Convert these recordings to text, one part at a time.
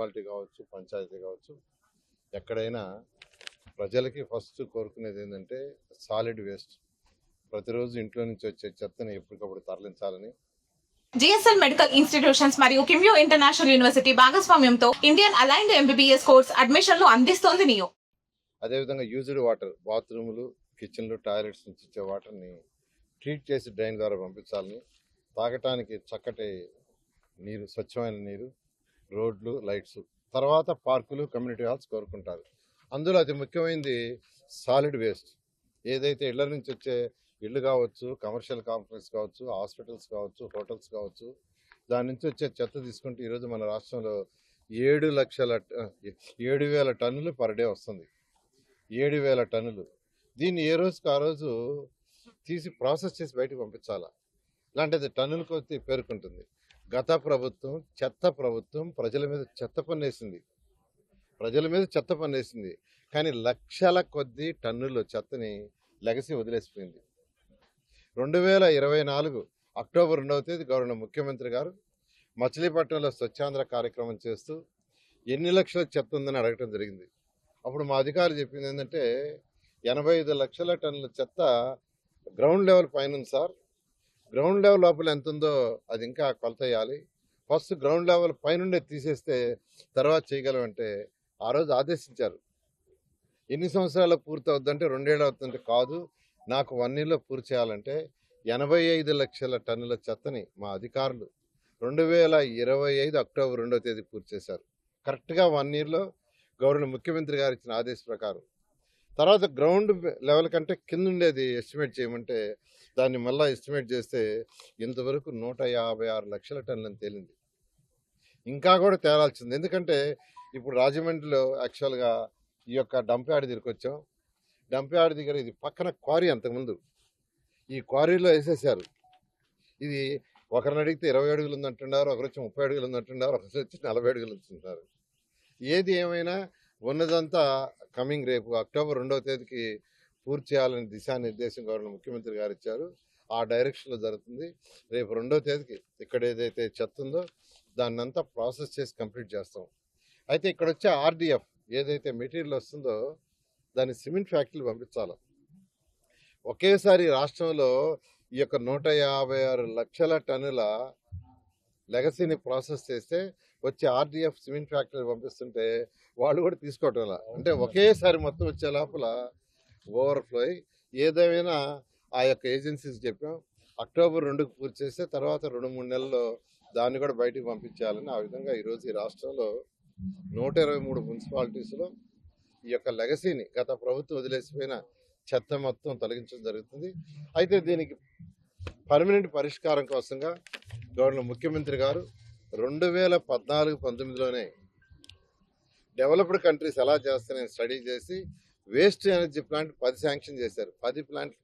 Municipality కావచ్చు, పంచాయతీ కావచ్చు, ఎక్కడైనా ప్రజలకి ఫస్ట్ కోరుకునేది ఏంటంటే సాలిడ్ వేస్ట్. ప్రతిరోజు ఇంట్లో నుంచి వచ్చే చెత్తని ఎప్పటికప్పుడు తరలించాలని. జిఎస్ఎల్ మెడికల్ ఇన్స్టిట్యూషన్స్ మరియు కిమ్యూ ఇంటర్నేషనల్ యూనివర్సిటీ భాగస్వామ్యంతో ఇండియన్ అలైన్డ్ ఎంబీబీఎస్ కోర్స్ అడ్మిషన్లు అందిస్తోంది నియో. అదేవిధంగా యూజ్డ్ వాటర్, బాత్రూములు, కిచెన్లు, టాయిలెట్స్ నుంచి ఇచ్చే వాటర్ని ట్రీట్ చేసి డ్రైన్ ద్వారా పంపించాలని. తాగటానికి చక్కటి నీరు, స్వచ్ఛమైన నీరు, రోడ్లు, లైట్స్, తర్వాత పార్కులు, కమ్యూనిటీ హాల్స్ కోరుకుంటారు. అందులో అతి ముఖ్యమైనది సాలిడ్ వేస్ట్. ఏదైతే ఇళ్ల నుంచి వచ్చే ఇళ్ళు కావచ్చు, కమర్షియల్ కాంప్లెక్స్ కావచ్చు, హాస్పిటల్స్ కావచ్చు, హోటల్స్ కావచ్చు, దాని నుంచి వచ్చే చెత్త తీసుకుంటే ఈరోజు మన రాష్ట్రంలో 7,000 టన్నులు పర్ డే వస్తుంది. 7,000 టన్నులు. దీన్ని ఏ రోజుకి ఆ రోజు తీసి ప్రాసెస్ చేసి బయటకు పంపించాలా. ఇలాంటిది టన్నుల కొద్ది పేర్కొంటుంది. గత ప్రభుత్వం, చెత్త ప్రభుత్వం ప్రజల మీద చెత్త పన్నేసింది. కానీ లక్షల కొద్ది టన్నుల చెత్తని లెగసి వదిలేసిపోయింది. 2024 అక్టోబర్ 2వ తేదీ గౌరవ ముఖ్యమంత్రి గారు మచిలీపట్నంలో స్వచ్ఛాంధ్ర కార్యక్రమం చేస్తూ ఎన్ని లక్షల చెత్త ఉందని అడగటం జరిగింది. అప్పుడు మా అధికారులు చెప్పింది ఏంటంటే 85 లక్షల టన్నుల చెత్త గ్రౌండ్ లెవెల్ పైన ఉంది సార్. గ్రౌండ్ లెవెల్ లోపల ఎంత ఉందో అది ఇంకా కొలత వేయాలి. ఫస్ట్ గ్రౌండ్ లెవెల్ పైనుండే తీసేస్తే తర్వాత చేయగలమంటే ఆ రోజు ఆదేశించారు. ఎన్ని సంవత్సరాల్లో పూర్తి అవుద్దంటే 2 ఏళ్ళు అవుతుందంటే కాదు, నాకు 1 ఇయర్లో పూర్తి చేయాలంటే 85 లక్షల టన్నుల చెత్తని మా అధికారులు 2025 అక్టోబర్ 2వ తేదీ పూర్తి చేశారు. కరెక్ట్గా 1 ఇయర్లో గౌరవ ముఖ్యమంత్రి గారు ఇచ్చిన ఆదేశ ప్రకారం. తర్వాత గ్రౌండ్ లెవెల్ కంటే కింద ఉండేది ఎస్టిమేట్ చేయమంటే దాన్ని మళ్ళీ ఎస్టిమేట్ చేస్తే ఇంతవరకు 156 లక్షల టన్నులని తేలింది. ఇంకా కూడా తేలాల్సింది. ఎందుకంటే ఇప్పుడు రాజమండ్రిలో యాక్చువల్గా ఈ యొక్క డంప్ యార్డ్ దగ్గరికి వచ్చాం. డంప్ యార్డ్ దగ్గర ఇది పక్కన క్వారీ, అంతకుముందు ఈ క్వారీలో వేసేసారు. ఇది ఒకరిని అడిగితే 20 అడుగులు ఉందంటున్నారు, ఒకరు వచ్చి 30 అడుగులు ఉందంటున్నారు, ఒకరు వచ్చి 40 అడుగులు ఉంటున్నారు. ఏది ఏమైనా ఉన్నదంతా కమింగ్ రేపు అక్టోబర్ 2వ తేదీకి పూర్తి చేయాలని దిశానిర్దేశం గౌరవ ముఖ్యమంత్రి గారు ఇచ్చారు. ఆ డైరెక్షన్లో జరుగుతుంది. రేపు 2వ తేదీకి ఇక్కడ ఏదైతే చెత్త ఉందో దాన్ని అంతా ప్రాసెస్ చేసి కంప్లీట్ చేస్తాం. అయితే ఇక్కడ వచ్చే ఆర్డీఎఫ్ ఏదైతే మెటీరియల్ వస్తుందో దాన్ని సిమెంట్ ఫ్యాక్టరీలు పంపించాలి. ఒకేసారి రాష్ట్రంలో ఈ యొక్క 156 లక్షల టన్నుల లెగసీని ప్రాసెస్ చేస్తే వచ్చే ఆర్డీఎఫ్ సిమెంట్ ఫ్యాక్టరీ పంపిస్తుంటే వాళ్ళు కూడా తీసుకోవటం. అంటే ఒకేసారి మొత్తం వచ్చే లోపల ఓవర్ఫ్లో అయ్యి ఏదేమైనా ఆ యొక్క ఏజెన్సీస్ చెప్పాం అక్టోబర్ 2కి పూర్తి చేస్తే తర్వాత 2-3 నెలల్లో దాన్ని కూడా బయటికి పంపించాలని. ఆ విధంగా ఈరోజు ఈ రాష్ట్రంలో 123 మున్సిపాలిటీస్లో ఈ యొక్క లెగసీని గత ప్రభుత్వం వదిలేసిపోయిన చెత్త మొత్తం తొలగించడం జరుగుతుంది. అయితే దీనికి పర్మనెంట్ పరిష్కారం కోసంగా గవర్నర్ ముఖ్యమంత్రి గారు 2014-19లోనే డెవలప్డ్ కంట్రీస్ ఎలా చేస్తారని స్టడీ చేసి వేస్ట్ ఎనర్జీ ప్లాంట్ 10 శాంక్షన్ చేశారు. 10 ప్లాంట్లు.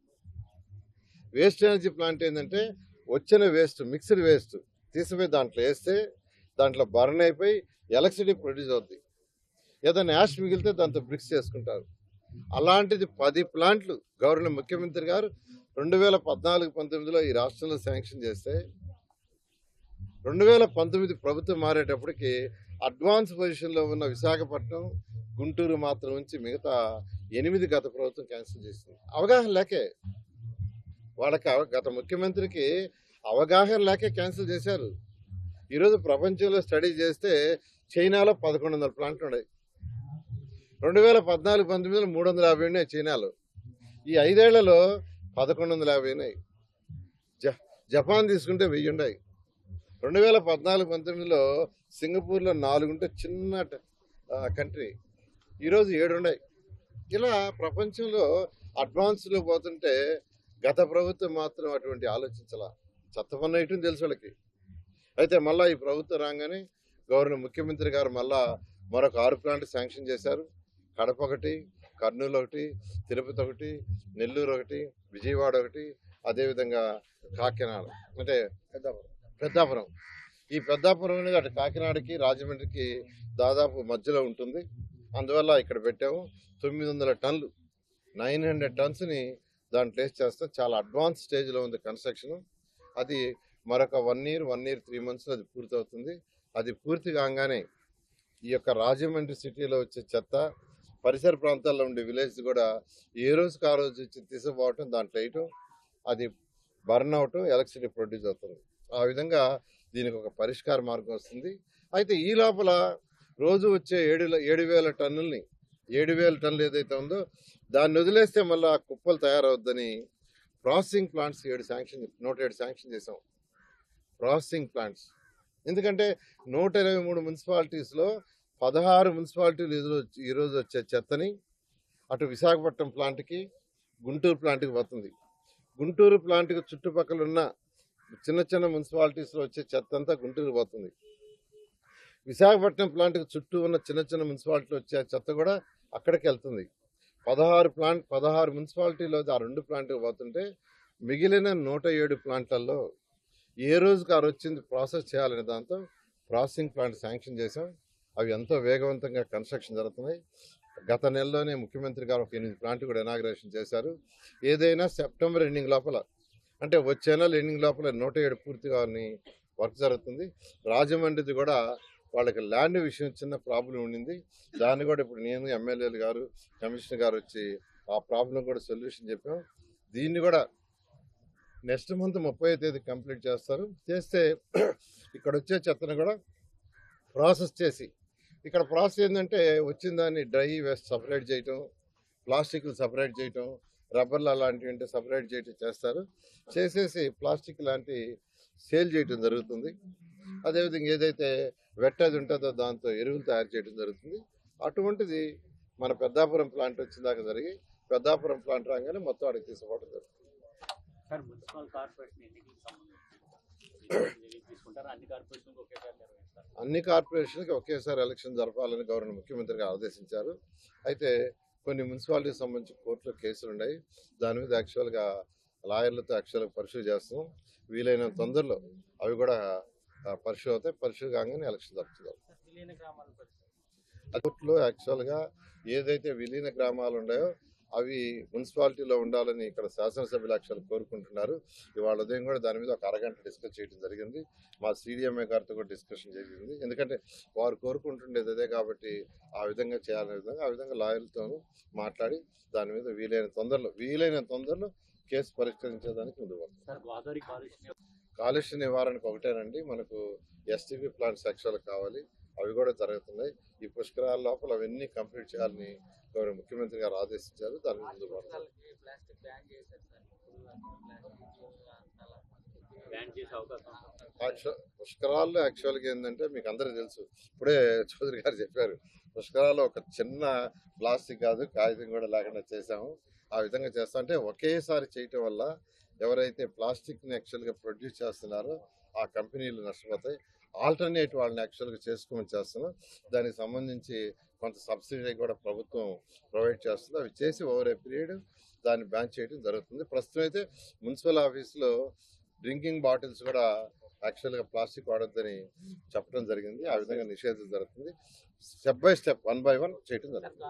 వేస్ట్ ఎనర్జీ ప్లాంట్ ఏంటంటే వచ్చిన వేస్ట్, మిక్స్డ్ వేస్ట్ తీసిపోయి దాంట్లో వేస్తే దాంట్లో బర్న్ అయిపోయి ఎలక్ట్రిసిటీ ప్రొడ్యూస్ అవుతుంది. ఏదైనా యాష్ మిగిలితే దాంతో బ్రిక్స్ చేసుకుంటారు. అలాంటిది 10 ప్లాంట్లు గవర్నర్ ముఖ్యమంత్రి గారు 2014-19లో ఈ రాష్ట్రంలో శాంక్షన్ చేస్తే 2019 ప్రభుత్వం మారేటప్పటికి అడ్వాన్స్ పొజిషన్లో ఉన్న విశాఖపట్నం, గుంటూరు మాత్రం ఉంచి మిగతా 8 గత ప్రభుత్వం క్యాన్సిల్ చేసింది. అవగాహన లేకే వాళ్ళకి, గత ముఖ్యమంత్రికి అవగాహన లేకే క్యాన్సిల్ చేశారు. ఈరోజు ప్రపంచంలో స్టడీ చేస్తే చైనాలో 1100 ప్లాంట్లు ఉన్నాయి. 2014-19లో 350 ఉన్నాయి చైనాలో. ఈ 5 ఏళ్లలో 1150 ఉన్నాయి. జపాన్ తీసుకుంటే 1000 ఉన్నాయి. 2014-19లో సింగపూర్లో 4 ఉంటే చిన్న కంట్రీ, ఈరోజు 7 ఉన్నాయి. ఇలా ప్రపంచంలో అడ్వాన్స్లో పోతుంటే గత ప్రభుత్వం మాత్రం అటువంటి ఆలోచించాల. చెత్త పన్ను వేయటం తెలుసు వాళ్ళకి. అయితే మళ్ళీ ఈ ప్రభుత్వం రాగానే గవర్నర్ ముఖ్యమంత్రి గారు మళ్ళా మరొక 6 ప్లాంట్లు శాంక్షన్ చేశారు. కడప ఒకటి, కర్నూలు ఒకటి, తిరుపతి ఒకటి, నెల్లూరు ఒకటి, విజయవాడ ఒకటి, అదేవిధంగా కాకినాడ అంటే పెద్దాపురం. ఈ పెద్దాపురం అనేది అటు కాకినాడకి, రాజమండ్రికి దాదాపు మధ్యలో ఉంటుంది. అందువల్ల ఇక్కడ పెట్టాము. 900 టన్నులు, 900 టన్స్ని దాంట్లో వేస్ట్ చేస్తాం. చాలా అడ్వాన్స్ స్టేజ్లో ఉంది కన్స్ట్రక్షన్. అది మరొక 1 ఇయర్ 3 మంత్స్లో అది పూర్తవుతుంది. అది పూర్తి కాగానే ఈ యొక్క రాజమండ్రి సిటీలో వచ్చే చెత్త పరిసర ప్రాంతాల్లో ఉండే విలేజ్ కూడా ఏ రోజుకి ఆ రోజు వచ్చి తీసుకుపోవటం, దాంట్లో వేయటం, అది బర్న్ అవుట్, ఎలక్ట్రిసిటీ ప్రొడ్యూస్ అవుతుంది. ఆ విధంగా దీనికి ఒక పరిష్కార మార్గం వస్తుంది. అయితే ఈ లోపల రోజు వచ్చే 7,000 టన్నుల్ని 7,000 టన్నులు ఏదైతే ఉందో దాన్ని వదిలేస్తే మళ్ళీ ఆ కుప్పలు తయారవుద్దని ప్రాసెసింగ్ ప్లాంట్స్ 107 శాంక్షన్ చేసాం. ప్రాసెసింగ్ ప్లాంట్స్ ఎందుకంటే 123 మున్సిపాలిటీస్లో 16 మున్సిపాలిటీలు ఈరోజు వచ్చే చెత్తని అటు విశాఖపట్నం ప్లాంట్కి, గుంటూరు ప్లాంట్కి పోతుంది. గుంటూరు ప్లాంట్కి చుట్టుపక్కల ఉన్న చిన్న చిన్న మున్సిపాలిటీస్లో వచ్చే చెత్త అంతా గుంటూరు పోతుంది. విశాఖపట్నం ప్లాంట్కి చుట్టూ ఉన్న చిన్న చిన్న మున్సిపాలిటీలో వచ్చే చెత్త కూడా అక్కడికి వెళ్తుంది. 16 మున్సిపాలిటీలో ఆ 2 ప్లాంట్కి పోతుంటే మిగిలిన 107 ప్లాంట్లలో ఏ రోజుకి ఆ రోజు వచ్చింది ప్రాసెస్ చేయాలనే దాంతో ప్రాసెసింగ్ ప్లాంట్ శాంక్షన్ చేసాం. అవి ఎంతో వేగవంతంగా కన్స్ట్రక్షన్ జరుగుతున్నాయి. గత నెలలోనే ముఖ్యమంత్రి గారు ఒక 8 ప్లాంట్ కూడా ఇనాగ్రేషన్ చేశారు. ఏదైనా సెప్టెంబర్ ఎండింగ్ లోపల, అంటే వచ్చే నెల ఎండింగ్ లోపల 107 పూర్తిగా వర్క్ జరుగుతుంది. రాజమండ్రిది కూడా వాళ్ళకి ల్యాండ్ విషయం చిన్న ప్రాబ్లం ఉండింది. దాన్ని కూడా ఇప్పుడు నేను, ఎమ్మెల్యేలు గారు, కమిషనర్ గారు వచ్చి ఆ ప్రాబ్లం కూడా సొల్యూషన్ చెప్పాం. దీన్ని కూడా నెక్స్ట్ మంత్ 30వ తేదీ కంప్లీట్ చేస్తారు. చేస్తే ఇక్కడ వచ్చే చెత్తను కూడా ప్రాసెస్ చేసి, ఇక్కడ ప్రాసెస్ ఏంటంటే వచ్చిన దాన్ని డ్రై వేస్ట్ సపరేట్ చేయటం, ప్లాస్టిక్లు సపరేట్ చేయటం, రబ్బర్లు అలాంటివి అంటే సపరేట్ చేయటం చేస్తారు. చేసేసి ప్లాస్టిక్ లాంటి సేల్ చేయటం జరుగుతుంది. అదేవిధంగా ఏదైతే వెట్టది ఉంటుందో దాంతో ఎరువులు తయారు చేయడం జరుగుతుంది. అటువంటిది మన పెద్దాపురం ప్లాంట్ వచ్చిన దాకా జరిగి, పెద్దాపురం ప్లాంట్ రాగానే మొత్తం అడిగి తీసుకోవడం జరుగుతుంది. సార్, మున్సిపల్ కార్పొరేషన్ ఎన్నికలకు సంబంధించి తీసుకుంటారు, అన్ని కార్పొరేషన్కి ఒకేసారి ఎలక్షన్ జరపాలని గవర్నర్ ముఖ్యమంత్రిగా ఆదేశించారు. అయితే కొన్ని మున్సిపాలిటీకి సంబంధించి కోర్టులో కేసులు ఉన్నాయి. దాని మీద యాక్చువల్గా లాయర్లతో యాక్చువల్గా పరిశీలి చేస్తాం. వీలైన తొందరలో అవి కూడా పరిశీలి అవుతాయి. పరిశీలి కాగానే ఎలక్షన్ జరుపుతుంది. కోర్టులో యాక్చువల్గా ఏదైతే విలీన గ్రామాలు ఉన్నాయో అవి మున్సిపాలిటీలో ఉండాలని ఇక్కడ శాసనసభ్యులు యాక్చువల్ కోరుకుంటున్నారు. ఇవాళ ఉదయం కూడా దాని మీద ఒక అరగంట డిస్కస్ చేయడం జరిగింది. మా CDMA గారితో కూడా డిస్కషన్ జరిగింది. ఎందుకంటే వారు కోరుకుంటుండేది అదే కాబట్టి ఆ విధంగా చేయాలనే విధంగా ఆ విధంగా లాయర్లతో మాట్లాడి దాని మీద వీలైన తొందరలో కేసు పరిష్కరించేదానికి ముందు పడుతుంది. కాలుష్య నివారణకు ఒకటేనండి, మనకు STP ప్లాంట్స్ యాక్చువల్ కావాలి. అవి కూడా జరుగుతున్నాయి. ఈ పుష్కరాల లోపల అవన్నీ కంప్లీట్ చేయాలని గౌరవ ముఖ్యమంత్రి గారు ఆదేశించారు. దాని ముందు పడుతుంది. పుష్కరాల్లో యాక్చువల్గా ఏంటంటే మీకు అందరికీ తెలుసు, ఇప్పుడే చౌదరి గారు చెప్పారు, పుష్కరాల్లో ఒక చిన్న ప్లాస్టిక్ కాదు కాగితం కూడా లేకుండా చేసాము. ఆ విధంగా చేస్తా అంటే ఒకేసారి చేయటం వల్ల ఎవరైతే ప్లాస్టిక్ని యాక్చువల్గా ప్రొడ్యూస్ చేస్తున్నారో ఆ కంపెనీలు నష్టపోతాయి. ఆల్టర్నేట్ వాళ్ళని యాక్చువల్గా చేసుకోమని చేస్తున్నాం. దానికి సంబంధించి కొంత సబ్సిడీ కూడా ప్రభుత్వం ప్రొవైడ్ చేస్తుంది. అవి చేసి ఓవర్ ఏ పీరియడ్ దాన్ని బ్యాన్ చేయడం జరుగుతుంది. ప్రస్తుతం అయితే మున్సిపల్ ఆఫీస్లో డ్రింకింగ్ బాటిల్స్ కూడా యాక్చువల్గా ప్లాస్టిక్ వాడొద్దని చెప్పడం జరిగింది. ఆ విధంగా నిషేధం జరుగుతుంది. స్టెప్ బై స్టెప్ 1 by 1 చేయడం జరుగుతుంది.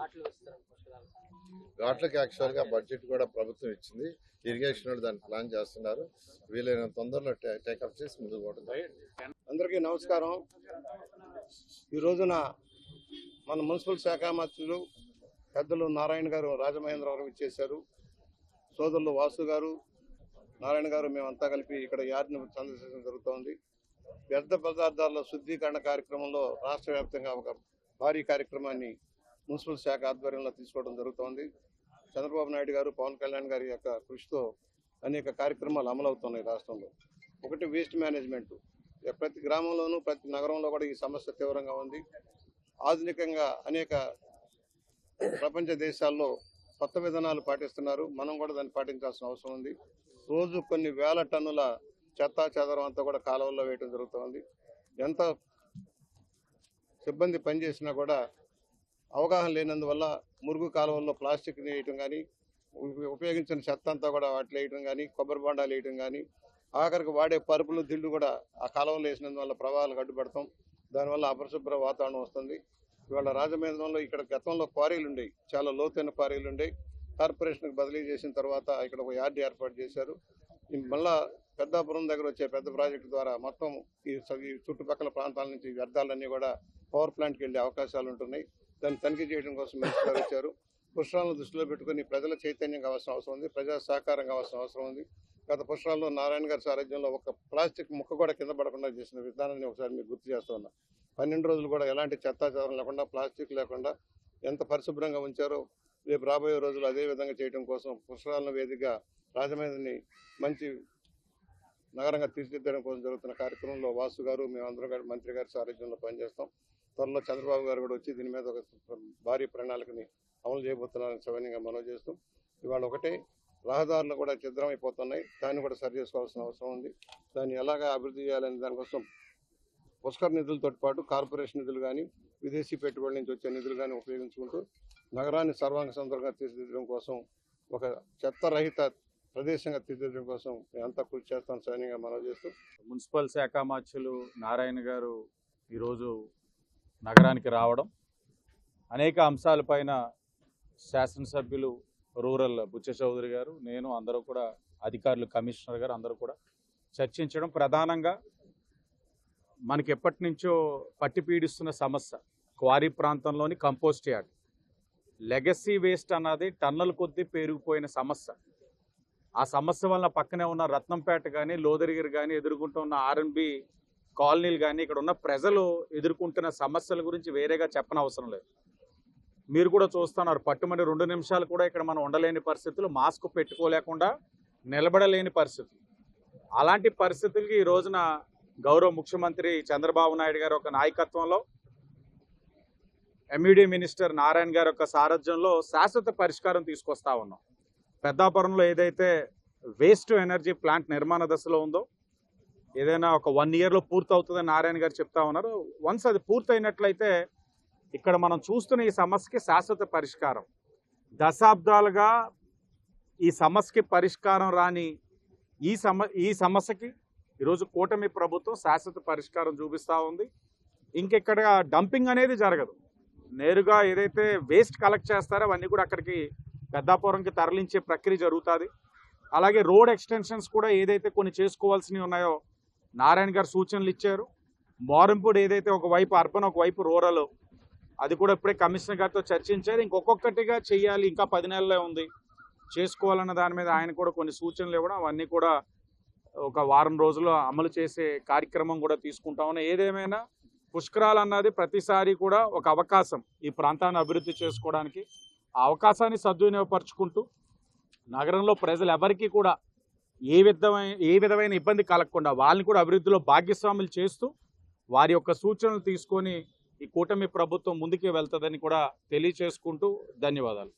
ఘాట్లకి యాక్చువల్గా బడ్జెట్ కూడా ప్రభుత్వం ఇచ్చింది. ఇరిగేషన్ వాళ్ళు దాన్ని ప్లాన్ చేస్తున్నారు. వీలైన తొందరలో టేకప్ చేసి ముందుకు పోవడం. అందరికీ నమస్కారం. ఈ రోజున మన మున్సిపల్ శాఖ మంత్రులు పెద్దలు నారాయణ గారు రాజమహేంద్రవరం ఇచ్చేశారు. సోదరులు వాసు గారు, నారాయణ గారు, మేమంతా కలిపి ఇక్కడ యార్డ్ని సందర్శించడం జరుగుతోంది. వ్యర్థ పదార్థాల శుద్ధీకరణ కార్యక్రమంలో రాష్ట్ర వ్యాప్తంగా ఒక భారీ కార్యక్రమాన్ని మున్సిపల్ శాఖ ఆధ్వర్యంలో తీసుకోవడం జరుగుతోంది. చంద్రబాబు నాయుడు గారు, పవన్ కళ్యాణ్ గారి యొక్క కృషితో అనేక కార్యక్రమాలు అమలవుతున్నాయి రాష్ట్రంలో. ఒకటి వేస్ట్ మేనేజ్మెంట్. ప్రతి గ్రామంలోనూ ప్రతి నగరంలో కూడా ఈ సమస్య తీవ్రంగా ఉంది. ఆధునికంగా అనేక ప్రపంచ దేశాల్లో కొత్త విధానాలు పాటిస్తున్నారు. మనం కూడా దాన్ని పాటించాల్సిన అవసరం ఉంది. రోజు కొన్ని వేల టన్నుల చెత్తా చెదరం అంతా కూడా కాలువల్లో వేయడం జరుగుతుంది. ఎంత సిబ్బంది పనిచేసినా కూడా అవగాహన లేనందువల్ల మురుగు కాలువల్లో ప్లాస్టిక్ వేయటం కానీ, ఉపయోగించిన చెత్త అంతా కూడా వాటిలో వేయటం కానీ, కొబ్బరి బొండాలు వేయటం కానీ, ఆఖరికి వాడే పరుపులు దిళ్ళు కూడా ఆ కాలువలో వేసినందువల్ల ప్రవాహాలకు అడ్డుపడతాం. దానివల్ల అపరిశుభ్ర వాతావరణం వస్తుంది. ఇవాళ రాజమహేంద్రంలో ఇక్కడ గతంలో క్వారీలు ఉండేవి, చాలా లోతైన క్వారీలు ఉండేవి. కార్పొరేషన్కి బదిలీ చేసిన తర్వాత ఇక్కడ ఒక యార్డ్ ఏర్పాటు చేశారు. మళ్ళా పెద్దాపురం దగ్గర వచ్చే పెద్ద ప్రాజెక్టు ద్వారా మొత్తం ఈ చుట్టుపక్కల ప్రాంతాల నుంచి వ్యర్థాలన్నీ కూడా పవర్ ప్లాంట్కి వెళ్ళే అవకాశాలు ఉంటున్నాయి. దాన్ని తనిఖీ చేయడం కోసం మినిస్టర్ గారు వచ్చారు. పుష్కరాలను దృష్టిలో పెట్టుకుని ప్రజల చైతన్యం కావాల్సిన అవసరం ఉంది, ప్రజా సహకారం కావాల్సిన అవసరం ఉంది. గత పుష్కరాల్లో నారాయణ గారి సారథ్యంలో ఒక ప్లాస్టిక్ ముక్క కూడా కింద పడకుండా చేసిన విధానాన్ని ఒకసారి మీకు గుర్తు చేస్తూ ఉన్నా. 12 రోజులు కూడా ఎలాంటి చెత్తాచెదరం లేకుండా, ప్లాస్టిక్ లేకుండా ఎంత పరిశుభ్రంగా ఉంచారో రేపు రాబోయే రోజులు అదే విధంగా చేయడం కోసం పుష్కరాలను వేదికగా రాజమండ్రిని మంచి నగరంగా తీర్చిదిద్దడం కోసం జరుగుతున్న కార్యక్రమంలో వాసు గారు, మేమందరం గారు మంత్రి గారి సారథ్యంలో పనిచేస్తాం. త్వరలో చంద్రబాబు గారు కూడా వచ్చి దీని మీద ఒక భారీ ప్రణాళికని అమలు చేయబోతున్నారని సవినయంగా మనవి చేస్తూ, ఇవాళ ఒకటే రహదారులు కూడా ఛిద్రమైపోతున్నాయి, దాన్ని కూడా సరి చేసుకోవాల్సిన అవసరం ఉంది. దాన్ని ఎలాగా అభివృద్ధి చేయాలనే దానికోసం పుష్కర్ నిధులతో పాటు కార్పొరేషన్ నిధులు కానీ, విదేశీ పెట్టుబడుల నుంచి వచ్చే నిధులు కానీ ఉపయోగించుకుంటూ నగరాన్ని సర్వాంగ సుందరంగా తీర్చిదిద్దడం కోసం, ఒక చెత్త రహిత ప్రదేశంగా తీర్చిదిద్దడం కోసం మేమంతా కృషి చేస్తాం సైన్యంగా మనవి చేస్తూ, మున్సిపల్ శాఖ మంత్రులు నారాయణ గారు ఈరోజు నగరానికి రావడం, అనేక అంశాలపైన శాసనసభ్యులు రూరల్ బుచ్చ చౌదరి గారు, నేను అందరూ కూడా అధికారులు, కమిషనర్ గారు అందరూ కూడా చర్చించడం, ప్రధానంగా మనకి ఎప్పటి నుంచో పట్టి పీడిస్తున్న సమస్య క్వారీ ప్రాంతంలోని కంపోస్ట్ యార్డ్, లెగసీ వేస్ట్ అన్నది టన్నుల కొద్దీ పెరిగిపోయిన సమస్య. ఆ సమస్య వల్ల పక్కనే ఉన్న రత్నంపేట కానీ, లోదరిగిరి కానీ ఎదుర్కొంటున్న ఆర్ఎన్బి కాలనీలు కానీ, ఇక్కడ ఉన్న ప్రజలు ఎదుర్కొంటున్న సమస్యల గురించి వేరేగా చెప్పనవసరం లేదు. మీరు కూడా చూస్తున్నారు, పట్టుమని 2 నిమిషాలు కూడా ఇక్కడ మనం ఉండలేని పరిస్థితులు, మాస్క్ పెట్టుకోలేకుండా నిలబడలేని పరిస్థితులు. అలాంటి పరిస్థితులకి ఈ రోజున గౌరవ ముఖ్యమంత్రి చంద్రబాబు నాయుడు గారి ఒక నాయకత్వంలో, ఎంఈడి మినిస్టర్ నారాయణ గారి యొక్క సారథ్యంలో శాశ్వత పరిష్కారం తీసుకొస్తా ఉన్నాం. పెద్దాపురంలో ఏదైతే వేస్ట్ ఎనర్జీ ప్లాంట్ నిర్మాణ దశలో ఉందో, ఏదైనా ఒక 1 ఇయర్లో పూర్తవుతుందని నారాయణ గారు చెప్తా ఉన్నారు. వన్స్ అది పూర్తయినట్లయితే ఇక్కడ మనం చూస్తున్న ఈ సమస్యకి శాశ్వత పరిష్కారం, దశాబ్దాలుగా ఈ సమస్యకి పరిష్కారం రాని ఈ సమస్యకి ఈరోజు కూటమి ప్రభుత్వం శాశ్వత పరిష్కారం చూపిస్తూ ఉంది. ఇంకెక్కడ డంపింగ్ అనేది జరగదు. నేరుగా ఏదైతే వేస్ట్ కలెక్ట్ చేస్తారో అవన్నీ కూడా అక్కడికి పెద్దాపురంకి తరలించే ప్రక్రియ జరుగుతుంది. అలాగే రోడ్ ఎక్స్టెన్షన్స్ కూడా ఏదైతే కొన్ని చేసుకోవాల్సినవి ఉన్నాయో నారాయణ గారు సూచనలు ఇచ్చారు. మోరంపూడి ఏదైతే ఒకవైపు అర్బన్ ఒకవైపు రూరల్, అది కూడా ఇప్పుడే కమిషనర్ గారితో చర్చించారు. ఇంకొకటిగా చెయ్యాలి, ఇంకా 10 నెలలే ఉంది చేసుకోవాలన్న దాని మీద ఆయన కూడా కొన్ని సూచనలు ఇవ్వడం, అవన్నీ కూడా ఒక వారం రోజుల్లో అమలు చేసే కార్యక్రమం కూడా తీసుకుంటా ఉన్నాం. ఏదేమైనా పుష్కరాలు అన్నది ప్రతిసారి కూడా ఒక అవకాశం ఈ ప్రాంతాన్ని అభివృద్ధి చేసుకోవడానికి. ఆ అవకాశాన్ని సద్వినియోగపరుచుకుంటూ నగరంలో ప్రజలు ఎవరికి కూడా ఏ విధమైన ఇబ్బంది కలగకుండా వాళ్ళని కూడా అభివృద్ధిలో భాగస్వాములు చేస్తూ వారి యొక్క సూచనలు తీసుకొని ఈ కూటమి ప్రభుత్వం ముందుకు వెళ్తుందని కూడా తెలియచేసుకుంటూ ధన్యవాదాలు.